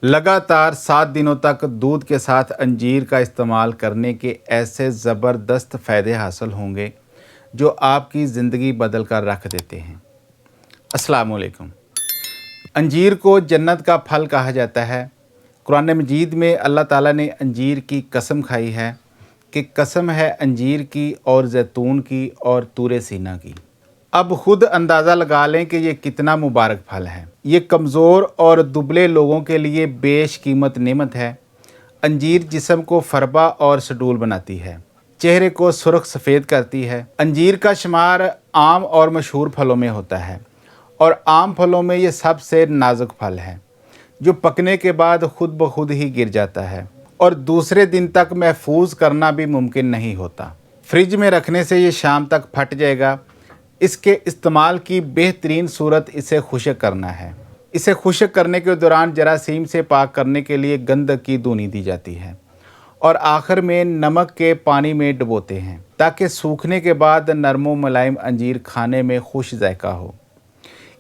लगातार 7 दिनों तक दूध के साथ अंजीर का इस्तेमाल करने के ऐसे ज़बरदस्त फ़ायदे हासिल होंगे जो आपकी ज़िंदगी बदल कर रख देते हैं। अस्सलाम वालेकुम। अंजीर को जन्नत का फल कहा जाता है। कुरान मजीद में अल्लाह ताला ने अंजीर की कसम खाई है कि कसम है अंजीर की और जैतून की और तूरे सीना की। अब खुद अंदाज़ा लगा लें कि ये कितना मुबारक फल है। ये कमज़ोर और दुबले लोगों के लिए बेशकीमत नेमत है। अंजीर जिस्म को फरबा और सडूल बनाती है, चेहरे को सुर्ख सफ़ेद करती है। अंजीर का शुमार आम और मशहूर फलों में होता है और आम फलों में ये सबसे नाजुक फल है जो पकने के बाद खुद ब खुद ही गिर जाता है और दूसरे दिन तक महफूज करना भी मुमकिन नहीं होता। फ्रिज में रखने से ये शाम तक फट जाएगा। इसके इस्तेमाल की बेहतरीन सूरत इसे खुश्क करना है। इसे खुश्क करने के दौरान जरासीम से पाक करने के लिए गंधक की धुनी दी जाती है और आखिर में नमक के पानी में डुबोते हैं ताकि सूखने के बाद नरम मुलायम अंजीर खाने में खुश जायका हो।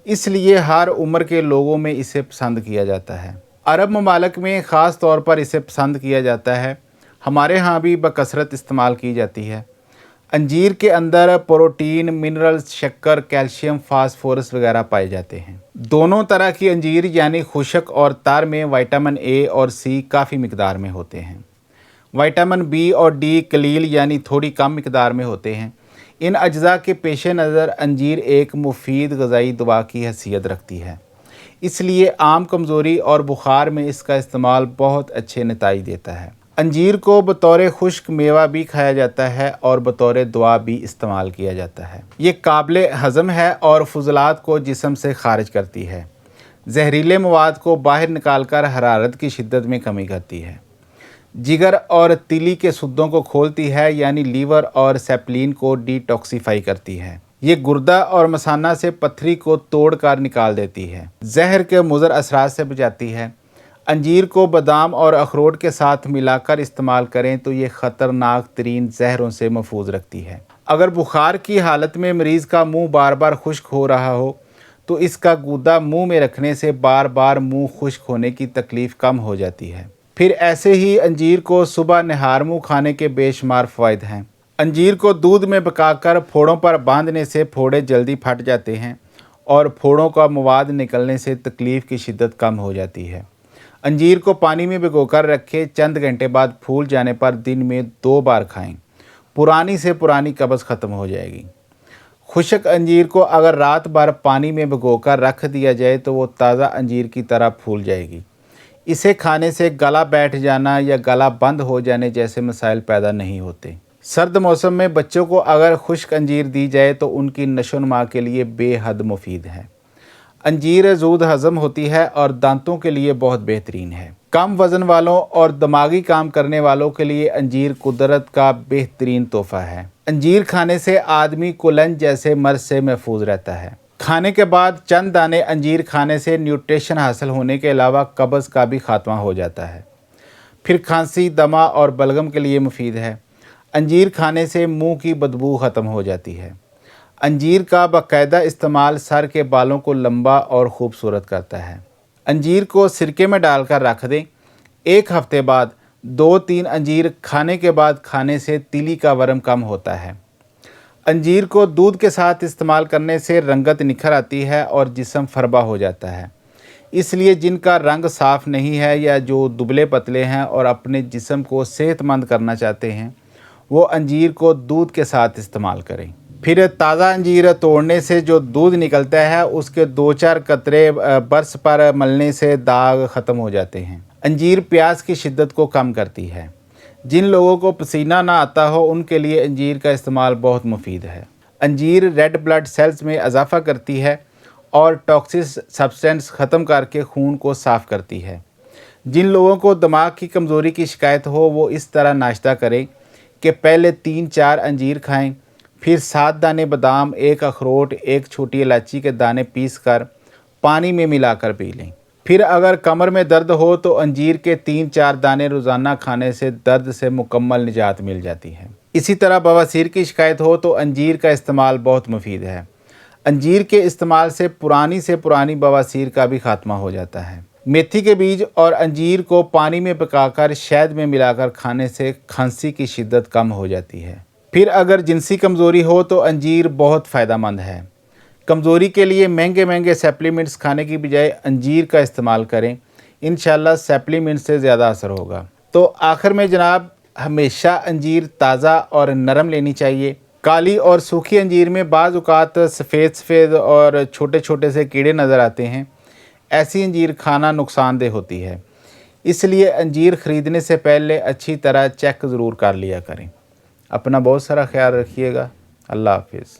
इसलिए हर उम्र के लोगों में इसे पसंद किया जाता है। अरब ममालिक में ख़ास तौर पर इसे पसंद किया जाता है। हमारे यहाँ भी बकसरत इस्तेमाल की जाती है। अंजीर के अंदर प्रोटीन, मिनरल्स, शक्कर, कैल्शियम, फास्फोरस वगैरह पाए जाते हैं। दोनों तरह की अंजीर यानी खुश्क और तर में विटामिन ए और सी काफ़ी मिकदार में होते हैं। विटामिन बी और डी कलील यानी थोड़ी कम मिकदार में होते हैं। इन अज्जा के पेश नज़र अंजीर एक मुफीद ग़िज़ाई दवा की हैसियत रखती है, इसलिए आम कमज़ोरी और बुखार में इसका इस्तेमाल बहुत अच्छे नतीजे देता है। अंजीर को बतौर खुश्क मेवा भी खाया जाता है और बतौर दवा भी इस्तेमाल किया जाता है। ये काबिल हज़म है और फुज़लात को जिस्म से खारिज करती है। जहरीले मवाद को बाहर निकाल कर हरारत की शिद्दत में कमी करती है। जिगर और तिली के सुद्दों को खोलती है यानी लीवर और सेप्लिन को डिटॉक्सीफाई करती है। ये गुर्दा और मसाना से पत्थरी को तोड़ कर निकाल देती है। जहर के मुज़र असरात से बचाती है। अंजीर को बादाम और अखरोट के साथ मिलाकर इस्तेमाल करें तो ये ख़तरनाक तरीन जहरों से महफूज रखती है। अगर बुखार की हालत में मरीज़ का मुंह बार बार खुश्क हो रहा हो तो इसका गूदा मुंह में रखने से बार बार मुंह खुश्क होने की तकलीफ़ कम हो जाती है। फिर ऐसे ही अंजीर को सुबह नहार मुँह खाने के बेशुमार फ़वाइद हैं। अंजीर को दूध में पकाकर फोड़ों पर बांधने से फोड़े जल्दी फट जाते हैं और फोड़ों का मवाद निकलने से तकलीफ़ की शिद्दत कम हो जाती है। अंजीर को पानी में भिगोकर रखें। चंद घंटे बाद फूल जाने पर दिन में 2 बार खाएं। पुरानी से पुरानी कब्ज़ ख़त्म हो जाएगी। खुश्क अंजीर को अगर रात भर पानी में भिगोकर रख दिया जाए तो वो ताज़ा अंजीर की तरह फूल जाएगी। इसे खाने से गला बैठ जाना या गला बंद हो जाने जैसे मसाइल पैदा नहीं होते। सर्द मौसम में बच्चों को अगर खुश्क अंजीर दी जाए तो उनकी नशोनुमा के लिए बेहद मुफीद है। अंजीर जूद हज़म होती है और दांतों के लिए बहुत बेहतरीन है। कम वज़न वालों और दिमागी काम करने वालों के लिए अंजीर कुदरत का बेहतरीन तोहफ़ा है। अंजीर खाने से आदमी कुलन जैसे मर्ज से महफूज रहता है। खाने के बाद चंद दाने अंजीर खाने से न्यूट्रिशन हासिल होने के अलावा कब्ज़ का भी खात्मा हो जाता है। फिर खांसी, दमा और बलगम के लिए मुफीद है। अंजीर खाने से मुंह की बदबू ख़त्म हो जाती है। अंजीर का बाकायदा इस्तेमाल सर के बालों को लंबा और ख़ूबसूरत करता है। अंजीर को सिरके में डालकर रख दें। 1 हफ़्ते बाद 2-3 अंजीर खाने के बाद खाने से तिली का वरम कम होता है। अंजीर को दूध के साथ इस्तेमाल करने से रंगत निखर आती है और जिस्म फरबा हो जाता है। इसलिए जिनका रंग साफ़ नहीं है या जो दुबले पतले हैं और अपने जिस्म को सेहतमंद करना चाहते हैं वो अंजीर को दूध के साथ इस्तेमाल करें। फिर ताज़ा अंजीर तोड़ने से जो दूध निकलता है उसके 2-4 कतरे बर्स पर मलने से दाग ख़त्म हो जाते हैं। अंजीर प्यास की शिद्दत को कम करती है। जिन लोगों को पसीना ना आता हो उनके लिए अंजीर का इस्तेमाल बहुत मुफीद है। अंजीर रेड ब्लड सेल्स में इजाफ़ा करती है और टॉक्सिक सब्सटेंस ख़त्म करके खून को साफ़ करती है। जिन लोगों को दिमाग की कमज़ोरी की शिकायत हो वो इस तरह नाश्ता करें कि पहले 3-4 अंजीर खाएं, फिर 7 दाने बादाम, 1 अखरोट, 1 छोटी इलायची के दाने पीस कर पानी में मिलाकर पी लें। फिर अगर कमर में दर्द हो तो अंजीर के 3-4 दाने रोज़ाना खाने से दर्द से मुकम्मल निजात मिल जाती है। इसी तरह बवासीर की शिकायत हो तो अंजीर का इस्तेमाल बहुत मुफीद है। अंजीर के इस्तेमाल से पुरानी बवासीर का भी खात्मा हो जाता है। मेथी के बीज और अंजीर को पानी में पकाकर शहद में मिलाकर खाने से खांसी की शिद्दत कम हो जाती है। फिर अगर जिनसी कमज़ोरी हो तो अंजीर बहुत फ़ायदेमंद है। कमज़ोरी के लिए महंगे महंगे सप्लीमेंट्स खाने की बजाय अंजीर का इस्तेमाल करें, इंशाल्लाह सप्लीमेंट से ज़्यादा असर होगा। तो आखिर में जनाब, हमेशा अंजीर ताज़ा और नरम लेनी चाहिए। काली और सूखी अंजीर में बाज़ औक़ात सफ़ेद और छोटे छोटे से कीड़े नज़र आते हैं। ऐसी अंजीर खाना नुकसानदेह होती है, इसलिए अंजीर ख़रीदने से पहले अच्छी तरह चेक ज़रूर कर लिया करें। अपना बहुत सारा ख्याल रखिएगा। अल्लाह हाफ़िज़।